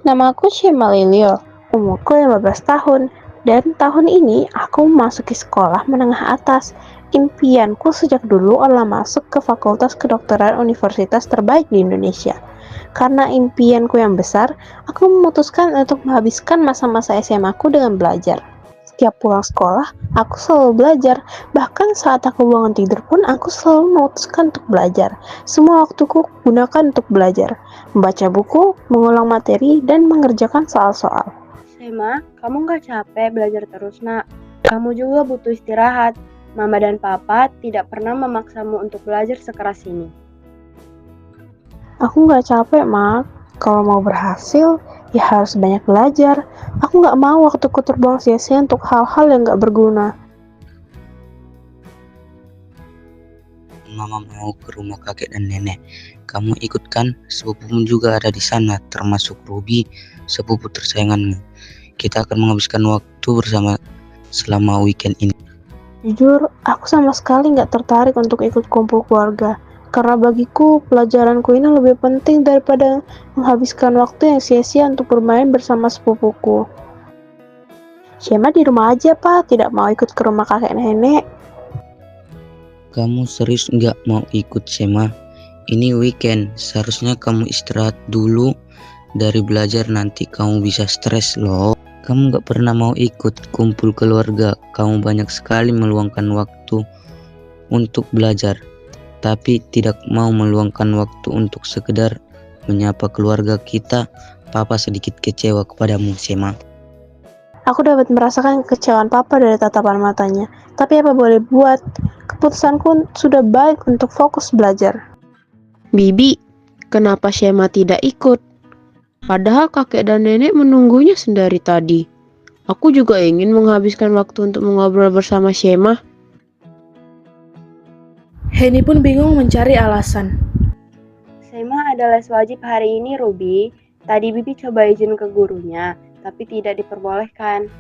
Nama aku Shema Lilio, umurku 15 tahun, dan tahun ini aku memasuki sekolah menengah atas. Impianku sejak dulu adalah masuk ke Fakultas Kedokteran universitas terbaik di Indonesia. Karena impianku yang besar, aku memutuskan untuk menghabiskan masa-masa SMA aku dengan belajar. Setiap pulang sekolah, aku selalu belajar. Bahkan saat aku bangun tidur pun, aku selalu memutuskan untuk belajar. Semua waktuku gunakan untuk belajar, membaca buku, mengulang materi, dan mengerjakan soal-soal. Sema, kamu gak capek belajar terus, nak? Kamu juga butuh istirahat. Mama dan Papa tidak pernah memaksamu untuk belajar sekeras ini. Aku gak capek, Mak. Kalau mau berhasil, ya harus banyak belajar. Aku gak mau waktuku terbuang sia-sia untuk hal-hal yang gak berguna. Mama mau ke rumah kakek dan nenek. Kamu ikut kan? Sepupumu juga ada di sana, termasuk Ruby, sepupu tersayanganmu. Kita akan menghabiskan waktu bersama selama weekend ini. Jujur, aku sama sekali gak tertarik untuk ikut kumpul keluarga. Karena bagiku, pelajaranku ini lebih penting daripada menghabiskan waktu yang sia-sia untuk bermain bersama sepupuku. Shema di rumah aja, Pak. Tidak mau ikut ke rumah kakek nenek. Kamu serius nggak mau ikut, Shema? Ini weekend, seharusnya kamu istirahat dulu dari belajar, nanti kamu bisa stres loh. Kamu nggak pernah mau ikut kumpul keluarga, kamu banyak sekali meluangkan waktu untuk belajar, tapi tidak mau meluangkan waktu untuk sekedar menyapa keluarga kita. Papa sedikit kecewa kepadamu, Shema. Aku dapat merasakan kekecewaan Papa dari tatapan matanya. Tapi apa boleh buat, keputusanku sudah baik untuk fokus belajar. Bibi, kenapa Shema tidak ikut? Padahal kakek dan nenek menunggunya sendiri tadi. Aku juga ingin menghabiskan waktu untuk mengobrol bersama Shema. Henny pun bingung mencari alasan. Sema ada les wajib hari ini, Ruby. Tadi Bibi coba izin ke gurunya, tapi tidak diperbolehkan.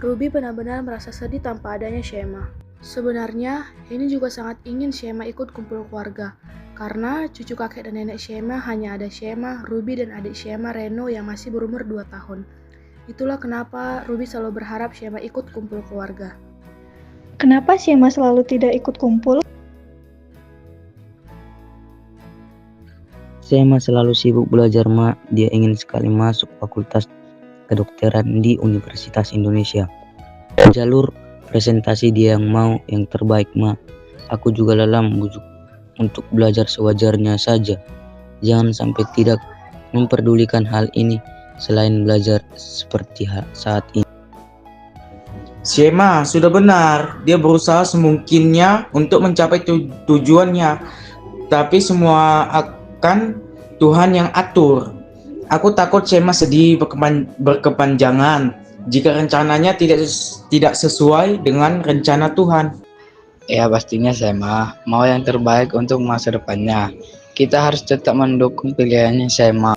Ruby benar-benar merasa sedih tanpa adanya Shema. Sebenarnya, Henny juga sangat ingin Shema ikut kumpul keluarga. Karena cucu kakek dan nenek Shema hanya ada Shema, Ruby, dan adik Shema, Reno, yang masih berumur 2 tahun. Itulah kenapa Ruby selalu berharap Shema ikut kumpul keluarga. Kenapa Shema selalu tidak ikut kumpul? Shema selalu sibuk belajar, Ma. Dia ingin sekali masuk fakultas kedokteran di Universitas Indonesia. Jalur presentasi dia yang mau yang terbaik, Ma. Aku juga lelah membujuk untuk belajar sewajarnya saja. Jangan sampai tidak memperdulikan hal ini selain belajar seperti saat ini. Shema sudah benar, dia berusaha semungkinnya untuk mencapai tujuannya, tapi semua akan Tuhan yang atur. Aku takut Shema sedih berkepanjangan jika rencananya tidak sesuai dengan rencana Tuhan. Ya pastinya Shema mau yang terbaik untuk masa depannya. Kita harus tetap mendukung pilihannya Shema.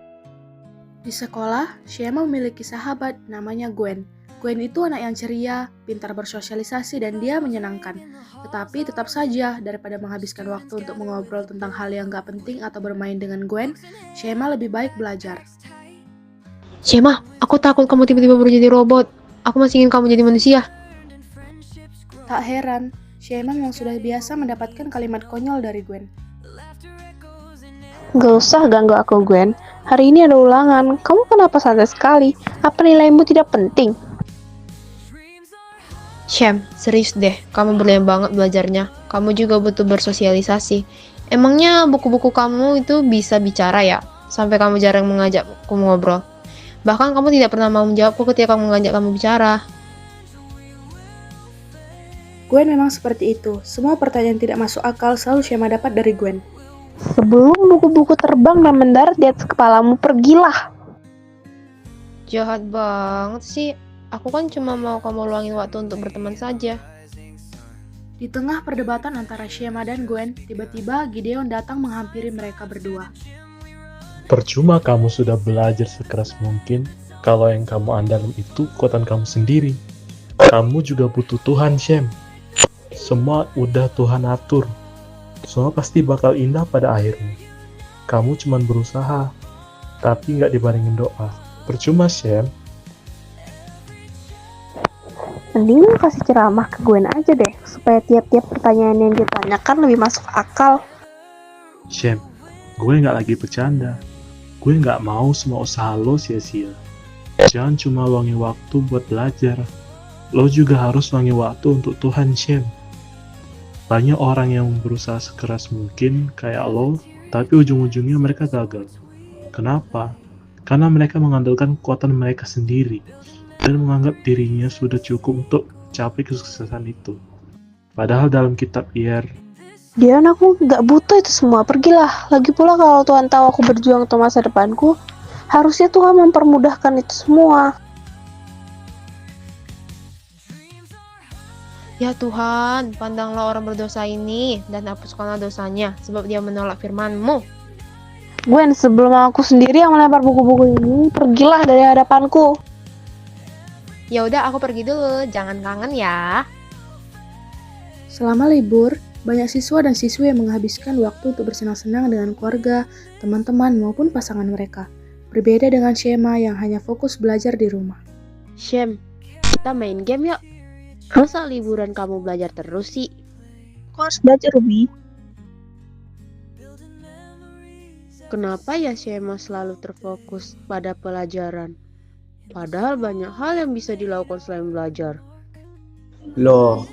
Di sekolah, Shema memiliki sahabat namanya Gwen. Gwen itu anak yang ceria, pintar bersosialisasi, dan dia menyenangkan. Tetapi tetap saja, daripada menghabiskan waktu untuk mengobrol tentang hal yang gak penting atau bermain dengan Gwen, Shema lebih baik belajar. Shema, aku takut kamu tiba-tiba berubah jadi robot. Aku masih ingin kamu jadi manusia. Tak heran, Shema memang sudah biasa mendapatkan kalimat konyol dari Gwen. Gak usah ganggu aku, Gwen. Hari ini ada ulangan. Kamu kenapa santai sekali? Apa nilaimu tidak penting? Shem, serius deh, kamu berlian banget belajarnya. Kamu juga butuh bersosialisasi. Emangnya buku-buku kamu itu bisa bicara ya? Sampai kamu jarang mengajakku ngobrol. Bahkan kamu tidak pernah mau menjawabku ketika aku mengajak kamu bicara. Gwen memang seperti itu. Semua pertanyaan tidak masuk akal selalu Shema dapat dari Gwen. Sebelum buku-buku terbang dan mendarat di atas kepalamu, pergilah. Jahat banget sih. Aku kan cuma mau kamu luangin waktu untuk berteman saja. Di tengah perdebatan antara Shema dan Gwen, tiba-tiba Gideon datang menghampiri mereka berdua. Percuma kamu sudah belajar sekeras mungkin kalau yang kamu andalkan itu kekuatan kamu sendiri. Kamu juga butuh Tuhan, Shem. Semua udah Tuhan atur. Semua pasti bakal indah pada akhirnya. Kamu cuma berusaha, tapi nggak dibarengin doa. Percuma, Shem. Mending lu kasih ceramah ke Gwen aja deh, supaya tiap-tiap pertanyaan yang ditanyakan lebih masuk akal. Shem, gue nggak lagi bercanda. Gue nggak mau semua usaha lo sia-sia. Jangan cuma luangin waktu buat belajar. Lo juga harus luangin waktu untuk Tuhan, Shem. Banyak orang yang berusaha sekeras mungkin kayak lo, tapi ujung-ujungnya mereka gagal. Kenapa? Karena mereka mengandalkan kekuatan mereka sendiri dan menganggap dirinya sudah cukup untuk capai kesuksesan itu. Padahal dalam kitab Iyer, Dian, aku nggak butuh itu semua, pergilah. Lagi pula kalau Tuhan tahu aku berjuang untuk masa depanku, harusnya Tuhan mempermudahkan itu semua. Ya Tuhan, pandanglah orang berdosa ini dan hapuskanlah dosanya, sebab dia menolak firman-Mu. Gwen, sebelum aku sendiri yang melempar buku-buku ini, pergilah dari hadapanku. Ya udah, aku pergi dulu, jangan kangen ya. Selama libur, banyak siswa dan siswi yang menghabiskan waktu untuk bersenang-senang dengan keluarga, teman-teman, maupun pasangan mereka. Berbeda dengan Shema yang hanya fokus belajar di rumah. Shem, kita main game yuk. Masa liburan kamu belajar terus sih? Kau harus belajar, Ruby. Kenapa ya Shema selalu terfokus pada pelajaran? Padahal banyak hal yang bisa dilakukan selain belajar. Loh,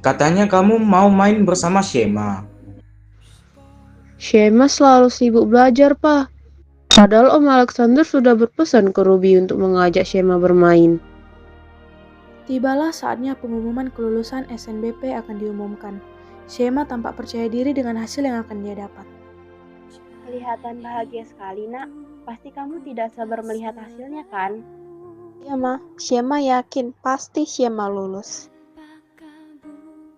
katanya kamu mau main bersama Shema. Shema selalu sibuk belajar, Pak. Padahal Om Alexander sudah berpesan ke Ruby untuk mengajak Shema bermain. Tibalah saatnya pengumuman kelulusan SNBP akan diumumkan. Shema tampak percaya diri dengan hasil yang akan dia dapat. Kelihatan bahagia sekali, Nak. Pasti kamu tidak sabar melihat hasilnya, kan? Iya, Ma. Shema yakin pasti Shema lulus.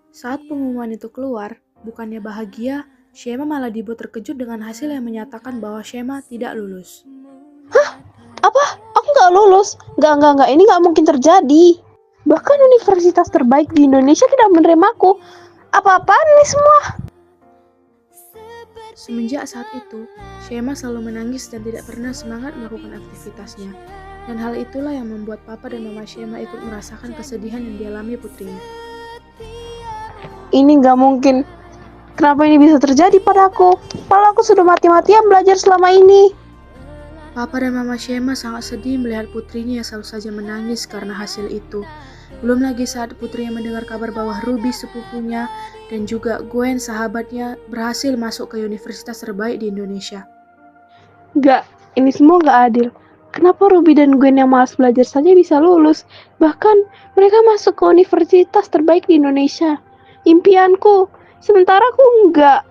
Saat pengumuman itu keluar, bukannya bahagia, Shema malah dibuat terkejut dengan hasil yang menyatakan bahwa Shema tidak lulus. Apa? Aku nggak lulus? Nggak. Ini nggak mungkin terjadi. Bahkan universitas terbaik di Indonesia tidak menerimaku. Apa-apaan ini semua? Semenjak saat itu, Shema selalu menangis dan tidak pernah semangat melakukan aktivitasnya. Dan hal itulah yang membuat Papa dan Mama Shema ikut merasakan kesedihan yang dialami putrinya. Ini nggak mungkin. Kenapa ini bisa terjadi padaku? Padahal aku sudah mati-matian belajar selama ini. Papa dan Mama Shema sangat sedih melihat putrinya yang selalu saja menangis karena hasil itu. Belum lagi saat putrinya mendengar kabar bahwa Ruby sepupunya dan juga Gwen sahabatnya berhasil masuk ke universitas terbaik di Indonesia. Nggak, ini semua nggak adil. Kenapa Ruby dan Gwen yang malas belajar saja bisa lulus? Bahkan mereka masuk ke universitas terbaik di Indonesia. Impianku, sementara aku enggak.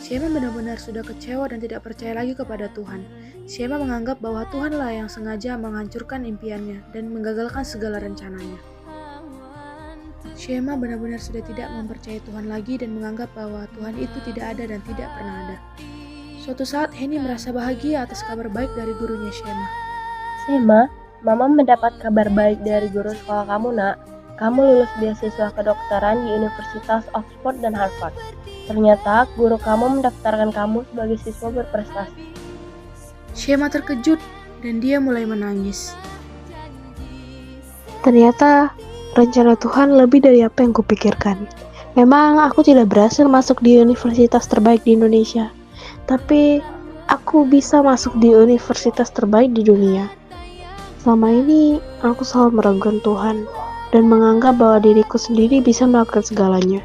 Shema benar-benar sudah kecewa dan tidak percaya lagi kepada Tuhan. Shema menganggap bahwa Tuhanlah yang sengaja menghancurkan impiannya dan menggagalkan segala rencananya. Shema benar-benar sudah tidak mempercayai Tuhan lagi dan menganggap bahwa Tuhan itu tidak ada dan tidak pernah ada. Suatu saat Henny merasa bahagia atas kabar baik dari gurunya Shema. Shema, Mama mendapat kabar baik dari guru sekolah kamu, Nak. Kamu lulus beasiswa kedokteran di Universitas Oxford dan Harvard. Ternyata guru kamu mendaftarkan kamu sebagai siswa berprestasi. Shema terkejut dan dia mulai menangis. Ternyata rencana Tuhan lebih dari apa yang kupikirkan. Memang aku tidak berhasil masuk di universitas terbaik di Indonesia, tapi aku bisa masuk di universitas terbaik di dunia. Selama ini aku selalu meragukan Tuhan dan menganggap bahwa diriku sendiri bisa melakukan segalanya.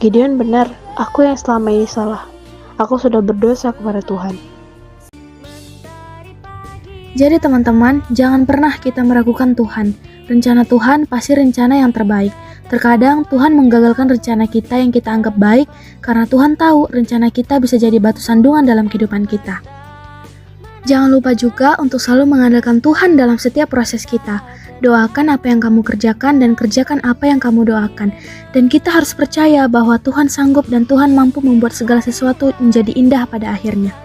Gideon benar, aku yang selama ini salah. Aku sudah berdosa kepada Tuhan. Jadi teman-teman, jangan pernah kita meragukan Tuhan. Rencana Tuhan pasti rencana yang terbaik. Terkadang Tuhan menggagalkan rencana kita yang kita anggap baik karena Tuhan tahu rencana kita bisa jadi batu sandungan dalam kehidupan kita. Jangan lupa juga untuk selalu mengandalkan Tuhan dalam setiap proses kita. Doakan apa yang kamu kerjakan dan kerjakan apa yang kamu doakan. Dan kita harus percaya bahwa Tuhan sanggup dan Tuhan mampu membuat segala sesuatu menjadi indah pada akhirnya.